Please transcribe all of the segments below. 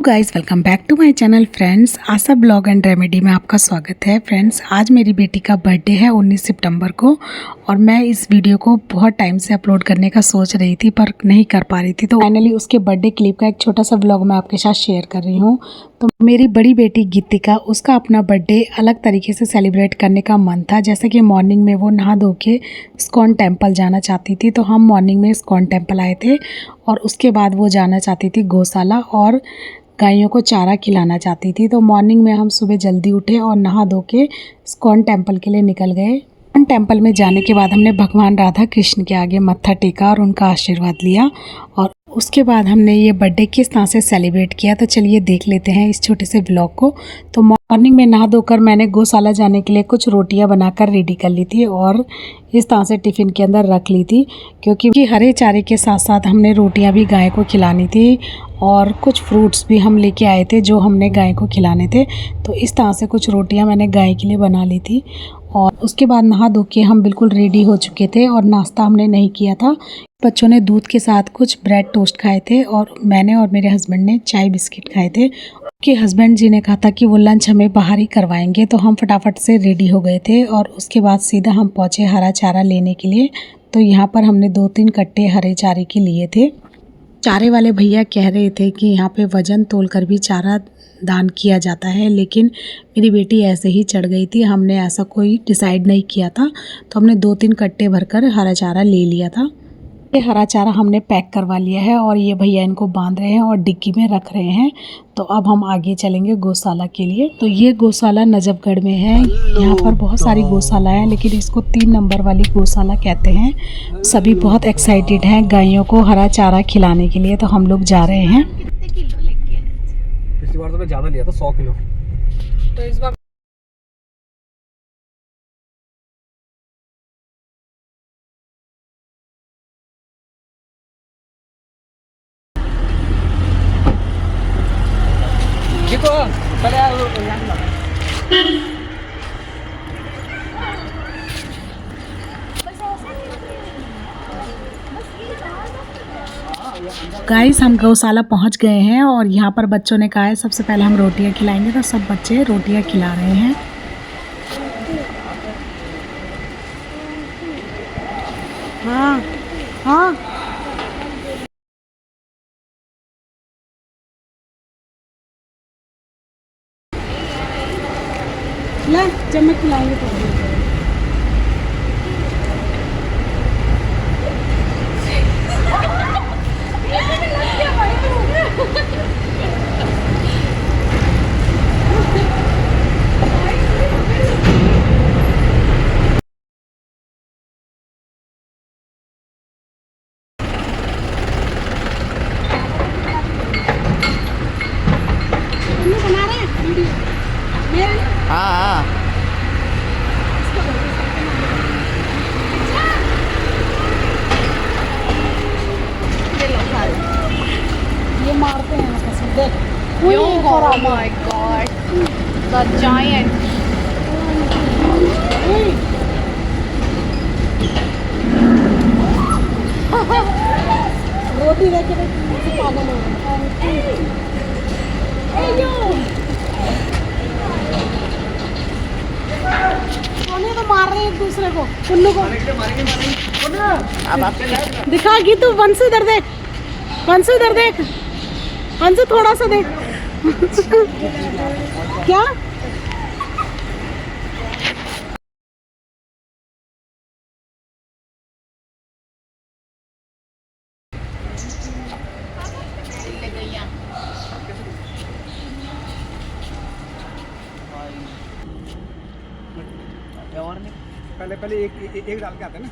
Guys welcome back to my channel friends, Asha blog and remedy में आपका स्वागत है। फ्रेंड्स, आज मेरी बेटी का बर्थडे है 19 सितंबर को और मैं इस वीडियो को बहुत टाइम से अपलोड करने का सोच रही थी पर नहीं कर पा रही थी। तो फाइनली उसके बर्थडे क्लिप का एक छोटा सा व्लॉग मैं आपके साथ शेयर कर रही हूँ। तो मेरी बड़ी बेटी गीतिका, उसका अपना बर्थडे अलग तरीके से सेलिब्रेट करने का मन था। जैसे कि मॉर्निंग में वो नहा धो के इस्कॉन टेम्पल जाना चाहती थी, तो हम मॉर्निंग में इस्कॉन टेम्पल आए थे और उसके बाद वो जाना चाहती थी गौशाला और गायों को चारा खिलाना चाहती थी। तो मॉर्निंग में हम सुबह जल्दी उठे और नहा धो के इस्कॉन टेम्पल के लिए निकल गए। इस्कॉन टेम्पल में जाने के बाद हमने भगवान राधा कृष्ण के आगे मत्था टेका और उनका आशीर्वाद लिया और उसके बाद हमने ये बर्थडे किस तरह से सेलिब्रेट किया, तो चलिए देख लेते हैं इस छोटे से व्लॉग को। तो मॉर्निंग में नहा धोकर मैंने गौशाला जाने के लिए कुछ रोटियां बनाकर रेडी कर ली थी और इस तरह से टिफ़िन के अंदर रख ली थी, क्योंकि हरे चारे के साथ साथ हमने रोटियां भी गाय को खिलानी थी और कुछ फ्रूट्स भी हम लेके आए थे जो हमने गाय को खिलाने थे। तो इस तरह से कुछ रोटियां मैंने गाय के लिए बना ली थी और उसके बाद नहा धो के हम बिल्कुल रेडी हो चुके थे और नाश्ता हमने नहीं किया था। बच्चों ने दूध के साथ कुछ ब्रेड टोस्ट खाए थे और मैंने और मेरे हस्बैंड ने चाय बिस्किट खाए थे। कि हस्बैंड जी ने कहा था कि वो लंच हमें बाहर ही करवाएंगे, तो हम फटाफट से रेडी हो गए थे और उसके बाद सीधा हम पहुँचे हरा चारा लेने के लिए। तो यहाँ पर हमने 2-3 कट्टे हरे चारे के लिए थे। चारे वाले भैया कह रहे थे कि यहाँ पे वज़न तोलकर भी चारा दान किया जाता है, लेकिन मेरी बेटी ऐसे ही चढ़ गई थी। हमने ऐसा कोई डिसाइड नहीं किया था, तो हमने 2-3 कट्टे भरकर हरा चारा ले लिया था। ये हरा चारा हमने पैक करवा लिया है और ये भैया इनको बांध रहे हैं और डिक्की में रख रहे हैं। तो अब हम आगे चलेंगे गौशाला के लिए। तो ये गौशाला नजफगढ़ में है। यहाँ पर बहुत सारी गौशाला है, लेकिन इसको 3 नंबर वाली गौशाला कहते हैं। सभी बहुत एक्साइटेड हैं गायों को हरा चारा खिलाने के लिए, तो हम लोग जा रहे हैं। पिछली बार तो मैं ज़्यादा लिया था, 100 किलो। तो इस बार देखो गाइस, हम गौशाला पहुंच गए हैं और यहाँ पर बच्चों ने कहा है सबसे पहले हम रोटियां खिलाएंगे, तो सब बच्चे रोटियां खिला रहे हैं। हाँ हाँ, ले जब मैं खिलाऊंगी तो बना रहे हैं। हाँ ये मारते हैं कसम, देख। Oh my god, the giant. रोटी देखे पागल हो गए। तो मार रहे हैं एक दूसरे को, उन्नू को। अब आप दिखा गीतू, वंशु इधर देख, वंशु इधर देख, वंशु थोड़ा सा देख। क्या पहले एक डाल के आते हैं ना।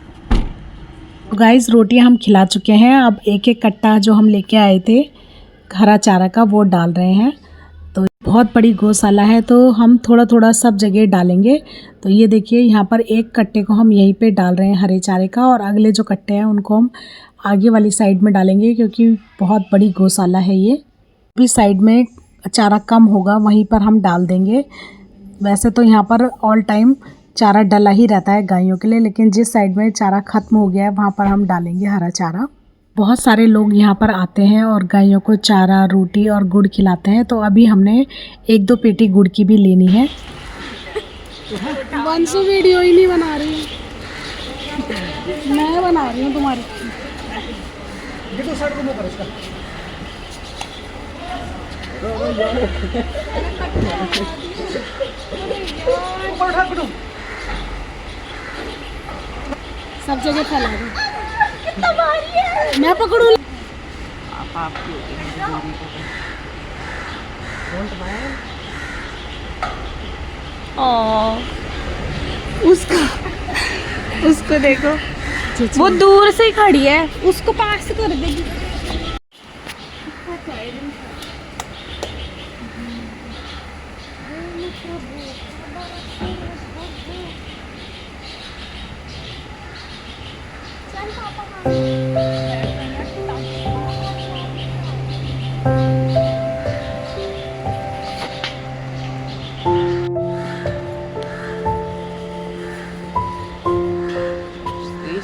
गाइस, रोटियां हम खिला चुके हैं। अब एक एक कट्टा जो हम लेके आए थे हरा चारा का, वो डाल रहे हैं। तो बहुत बड़ी गौशाला है, तो हम थोड़ा थोड़ा सब जगह डालेंगे। तो ये देखिए, यहाँ पर एक कट्टे को हम यहीं पे डाल रहे हैं हरे चारे का और अगले जो कट्टे हैं उनको हम आगे वाली साइड में डालेंगे, क्योंकि बहुत बड़ी गौशाला है। ये भी साइड में चारा कम होगा वहीं पर हम डाल देंगे। वैसे तो यहाँ पर ऑल टाइम चारा डला ही रहता है गायों के लिए, लेकिन जिस साइड में चारा ख़त्म हो गया है वहाँ पर हम डालेंगे हरा चारा। बहुत सारे लोग यहाँ पर आते हैं और गायों को चारा, रोटी और गुड़ खिलाते हैं। तो अभी हमने 1-2 पेटी गुड़ की भी लेनी है। वंशु वीडियो ही नहीं बना रही है, मैं बना रही हूँ तुम्हारी। देखो शर्ट को मुंह पर उसका ऊपर उठा पकड़ो। सब जगह फैला दो। मैं पकड़ू। उसका उसको देखो, वो दूर से ही खड़ी है, उसको पास कर देगी।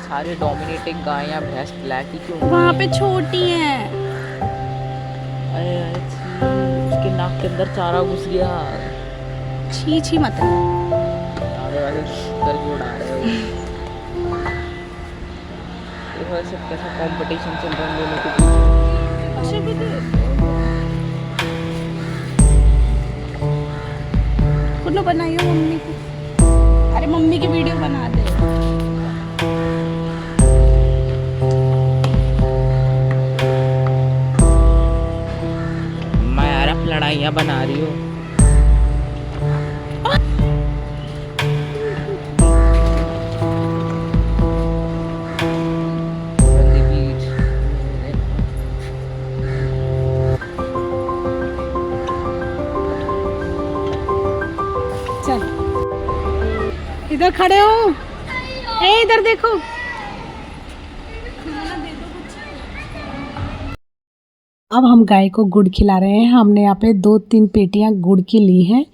सारे डोमिनेटिंग गाय या भैंस ब्लैक ही क्यों? वहाँ पे छोटी है। अरे उसके नाक के अंदर चारा घुस गया। छी छी मत। चारे वाले करके उड़ा रहे हो। देखो सब कैसा कंपटीशन चल रहा है दोनों के बीच। कुछ बनाइयो मम्मी की। अरे मम्मी की वीडियो बना दे। लड़ाइयाँ बना रही हो। चल इधर खड़े हो, ए इधर देखो। अब हम गाय को गुड़ खिला रहे हैं। हमने यहाँ पे 2-3 पेटियाँ गुड़ की ली हैं।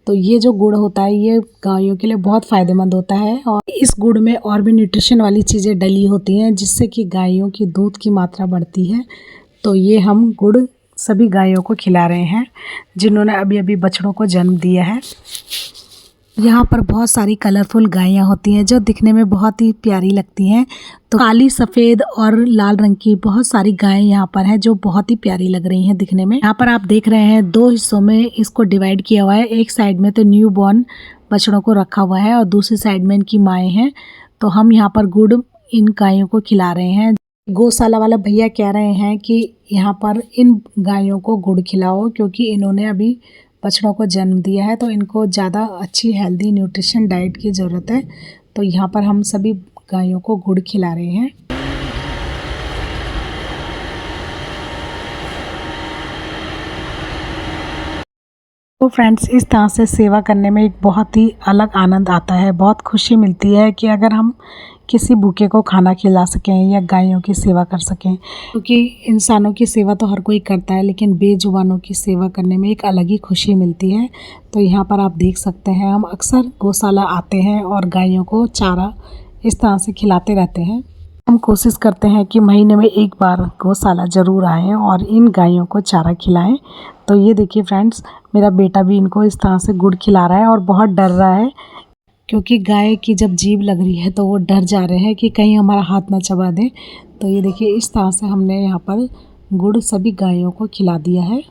तो ये जो गुड़ होता है ये गायों के लिए बहुत फ़ायदेमंद होता है और इस गुड़ में और भी न्यूट्रिशन वाली चीज़ें डली होती हैं जिससे कि गायों की दूध की मात्रा बढ़ती है। तो ये हम गुड़ सभी गायों को खिला रहे हैं जिन्होंने अभी अभी बछड़ों को जन्म दिया है। यहाँ पर बहुत सारी कलरफुल गायें होती हैं जो दिखने में बहुत ही प्यारी लगती हैं। तो काली, सफ़ेद और लाल रंग की बहुत सारी गायें यहाँ पर हैं जो बहुत ही प्यारी लग रही हैं दिखने में। यहाँ पर आप देख रहे हैं 2 हिस्सों में इसको डिवाइड किया हुआ है। एक साइड में तो न्यू बॉर्न बछड़ों को रखा हुआ है और दूसरी साइड में इनकी माएँ हैं। तो हम यहाँ पर गुड़ इन गायों को खिला रहे हैं। गौशाला वाला भैया कह रहे हैं कि यहाँ पर इन गायों को गुड़ खिलाओ क्योंकि इन्होंने अभी बछड़ों को जन्म दिया है तो इनको ज़्यादा अच्छी हेल्दी न्यूट्रिशन डाइट की ज़रूरत है। तो यहाँ पर हम सभी गायों को गुड़ खिला रहे हैं। तो फ्रेंड्स इस तरह से सेवा करने में एक बहुत ही अलग आनंद आता है, बहुत खुशी मिलती है कि अगर हम किसी भूखे को खाना खिला सकें या गायों की सेवा कर सकें। क्योंकि इंसानों की सेवा तो हर कोई करता है लेकिन बेजुबानों की सेवा करने में एक अलग ही खुशी मिलती है। तो यहाँ पर आप देख सकते हैं हम अक्सर गौशाला आते हैं और गायों को चारा इस तरह से खिलाते रहते हैं। हम कोशिश करते हैं कि महीने में एक बार गौशाला ज़रूर आएँ और इन गायों को चारा खिलाएं। तो ये देखिए फ्रेंड्स मेरा बेटा भी इनको इस तरह से गुड़ खिला रहा है और बहुत डर रहा है क्योंकि गाय की जब जीभ लग रही है तो वो डर जा रहे हैं कि कहीं हमारा हाथ ना चबा दे। तो ये देखिए इस तरह से हमने यहाँ पर गुड़ सभी गायों को खिला दिया है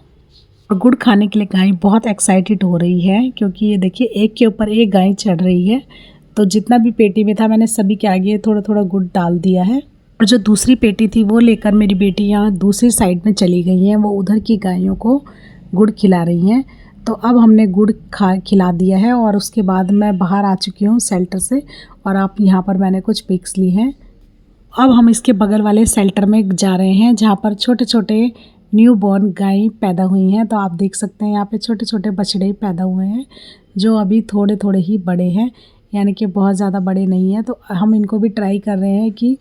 और गुड़ खाने के लिए गाय बहुत एक्साइटेड हो रही है क्योंकि ये देखिए एक के ऊपर एक गाय चढ़ रही है। तो जितना भी पेटी में था मैंने सभी के आगे थोड़ा थोड़ा गुड़ डाल दिया है और जो दूसरी पेटी थी वो लेकर मेरी बेटी यहाँ दूसरी साइड में चली गई हैं। वो उधर की गायों को गुड़ खिला रही हैं। तो अब हमने गुड़ खिला दिया है और उसके बाद मैं बाहर आ चुकी हूँ शेल्टर से और आप यहाँ पर मैंने कुछ पिक्स ली हैं। अब हम इसके बगल वाले शेल्टर में जा रहे हैं जहाँ पर छोटे छोटे न्यू बॉर्न गाय पैदा हुई हैं। तो आप देख सकते हैं यहाँ पे छोटे छोटे बछड़े पैदा हुए हैं जो अभी थोड़े थोड़े ही बड़े हैं, यानी कि बहुत ज़्यादा बड़े नहीं हैं। तो हम इनको भी ट्राई कर रहे हैं कि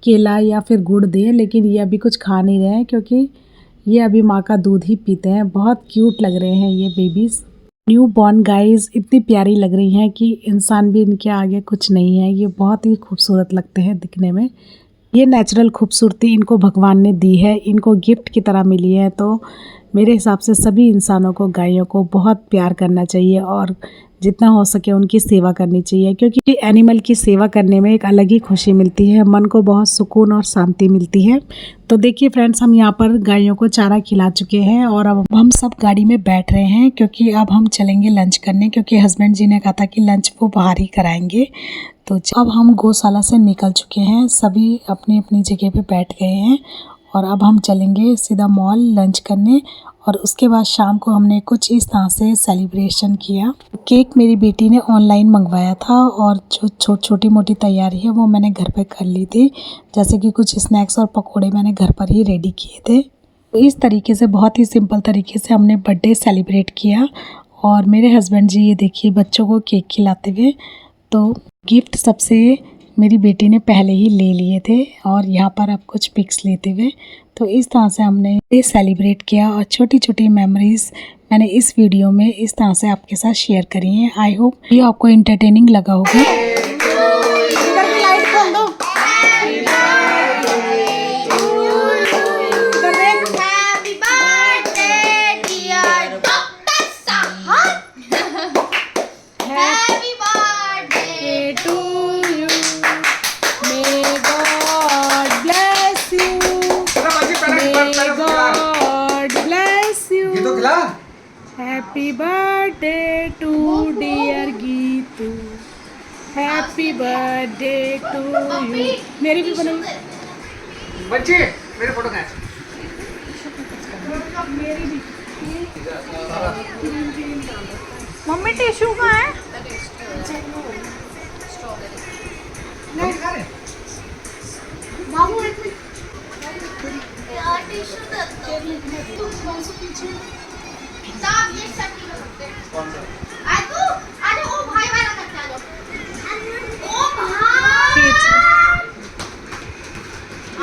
केला या फिर गुड़ दें, लेकिन ये अभी कुछ खा नहीं रहे हैं क्योंकि ये अभी माँ का दूध ही पीते हैं। बहुत क्यूट लग रहे हैं ये बेबीज़। न्यू बॉर्न गाइस इतनी प्यारी लग रही हैं कि इंसान भी इनके आगे कुछ नहीं है। ये बहुत ही खूबसूरत लगते हैं दिखने में। ये नेचुरल खूबसूरती इनको भगवान ने दी है, इनको गिफ्ट की तरह मिली है। तो मेरे हिसाब से सभी इंसानों को गायों को बहुत प्यार करना चाहिए और जितना हो सके उनकी सेवा करनी चाहिए, क्योंकि एनिमल की सेवा करने में एक अलग ही खुशी मिलती है, मन को बहुत सुकून और शांति मिलती है। तो देखिए फ्रेंड्स, हम यहाँ पर गायों को चारा खिला चुके हैं और अब हम सब गाड़ी में बैठ रहे हैं, क्योंकि अब हम चलेंगे लंच करने, क्योंकि हस्बैंड जी ने कहा था कि लंच वो बाहर ही कराएंगे। तो अब हम गौशाला से निकल चुके हैं, सभी अपनी अपनी जगह पे बैठ गए हैं और अब हम चलेंगे सीधा मॉल लंच करने। और उसके बाद शाम को हमने कुछ इस तरह से सेलिब्रेशन किया। केक मेरी बेटी ने ऑनलाइन मंगवाया था और जो छोटी मोटी तैयारी है वो मैंने घर पे कर ली थी, जैसे कि कुछ स्नैक्स और पकोड़े मैंने घर पर ही रेडी किए थे। तो इस तरीके से बहुत ही सिंपल तरीके से हमने बर्थडे सेलिब्रेट किया। और मेरे हस्बैंड जी ये देखिए बच्चों को केक खिलाते हुए। तो गिफ्ट सबसे मेरी बेटी ने पहले ही ले लिए थे और यहाँ पर अब कुछ पिक्स लेते हुए। तो इस तरह से हमने ये सेलिब्रेट किया और छोटी छोटी मेमोरीज़ मैंने इस वीडियो में इस तरह से आपके साथ शेयर करी हैं। आई होप ये आपको इंटरटेनिंग लगा होगा। Happy birthday to dear Geetu. Happy birthday to you. मेरी भी बनो। बच्चे मेरे फोटो खींच। मेरी भी। मम्मी टिश्यू कहाँ है? मामू एक यार टिश्यू दे दो। तुम कौन सा पीछे? साहब ये सब नहीं कर सकते। कौन सा? अरे ओ भाई वाला करते आ जाओ। ओ भाई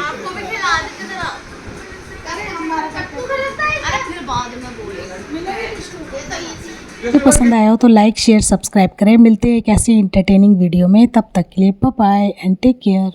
आपको भी खिला देते जरा। अरे हमारा कट्टू खिलाता है। अरे फिर बाद में बोलेगा। ये तो पसंद आया हो तो लाइक शेयर सब्सक्राइब करें। मिलते हैं एक ऐसी इंटरटेनिंग वीडियो में, तब तक के लिए bye bye and take care.